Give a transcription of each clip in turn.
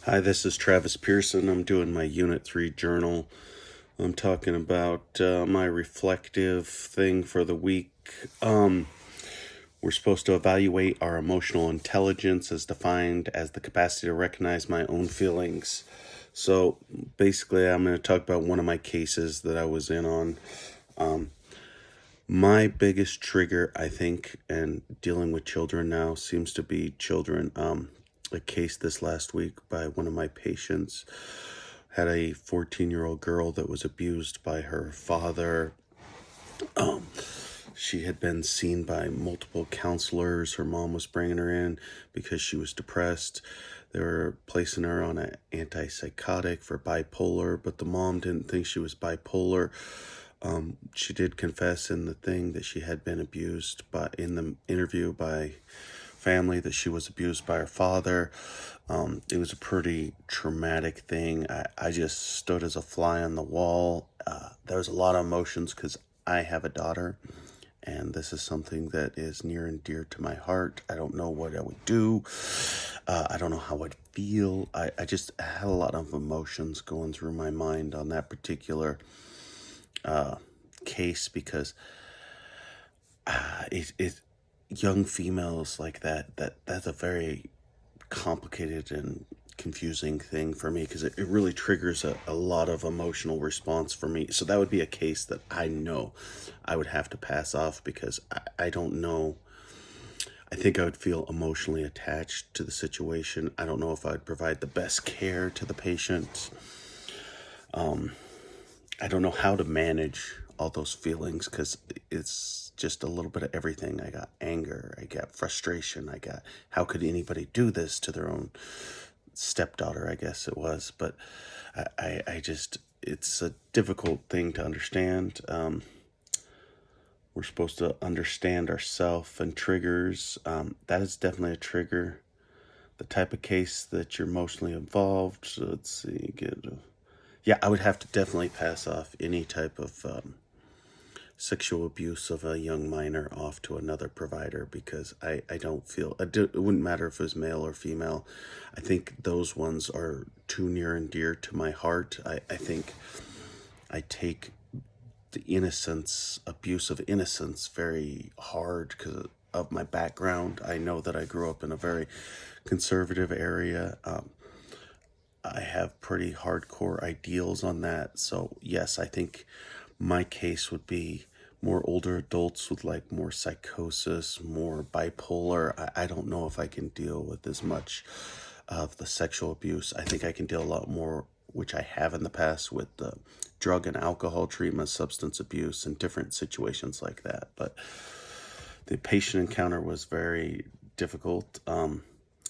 Hi, this is Travis Pearson. I'm doing my Unit 3 journal. I'm talking about my reflective thing for the week. We're supposed to evaluate our emotional intelligence as defined as the capacity to recognize my own feelings. So basically, I'm going to talk about one of my cases that I was in on. My biggest trigger, I think, and dealing with children now seems to be children. A case this last week by one of my patients had a 14-year-old girl that was abused by her father. She had been seen by multiple counselors. Her mom was bringing her in because she was depressed. They were placing her on an antipsychotic for bipolar, but the mom didn't think she was bipolar. She did confess in the thing that she had been abused, but in the interview by family, that she was abused by her father. It was a pretty traumatic thing. I just stood as a fly on the wall. There was a lot of emotions because I have a daughter, and this is something that is near and dear to my heart. I don't know what I would do. I don't know how I'd feel. I just had a lot of emotions going through my mind on that particular case because it young females like that's a very complicated and confusing thing for me because it really triggers a lot of emotional response for me. So that would be a case that I know I would have to pass off because I don't know. I think I would feel emotionally attached to the situation. I don't know if I'd provide the best care to the patient. I don't know how to manage all those feelings because it's just a little bit of everything. I got anger, I got frustration, I got how could anybody do this to their own stepdaughter, I guess it was. But I just, it's a difficult thing to understand. We're supposed to understand ourself and triggers. That is definitely a trigger. The type of case that you're emotionally involved. So let's see, yeah, I would have to definitely pass off any type of sexual abuse of a young minor off to another provider because I don't feel, it wouldn't matter if it was male or female. I think those ones are too near and dear to my heart. I think I take the innocence, abuse of innocence, very hard because of my background. I know that I grew up in a very conservative area. I have pretty hardcore ideals on that. So, yes, I think my case would be more older adults with like more psychosis, more bipolar. I don't know if I can deal with as much of the sexual abuse. I think I can deal a lot more, which I have in the past, with the drug and alcohol treatment, substance abuse, and different situations like that. But the patient encounter was very difficult.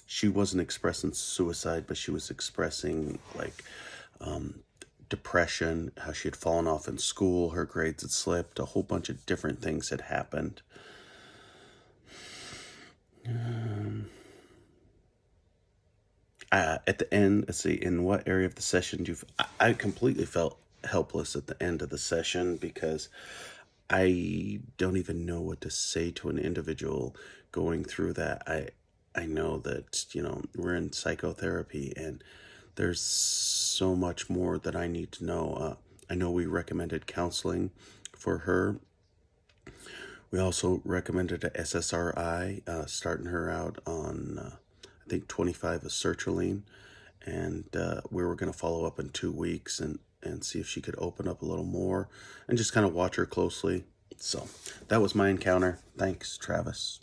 She wasn't expressing suicide, but she was expressing like depression, how she had fallen off in school, her grades had slipped, a whole bunch of different things had happened. At the end, let's see, in what area of the session do you? I completely felt helpless at the end of the session because I don't even know what to say to an individual going through that. I know that, we're in psychotherapy and there's so much more that I need to know. I know we recommended counseling for her. We also recommended a SSRI, starting her out on, I think, 25 of sertraline. And we were going to follow up in 2 weeks and see if she could open up a little more and just kind of watch her closely. So that was my encounter. Thanks, Travis.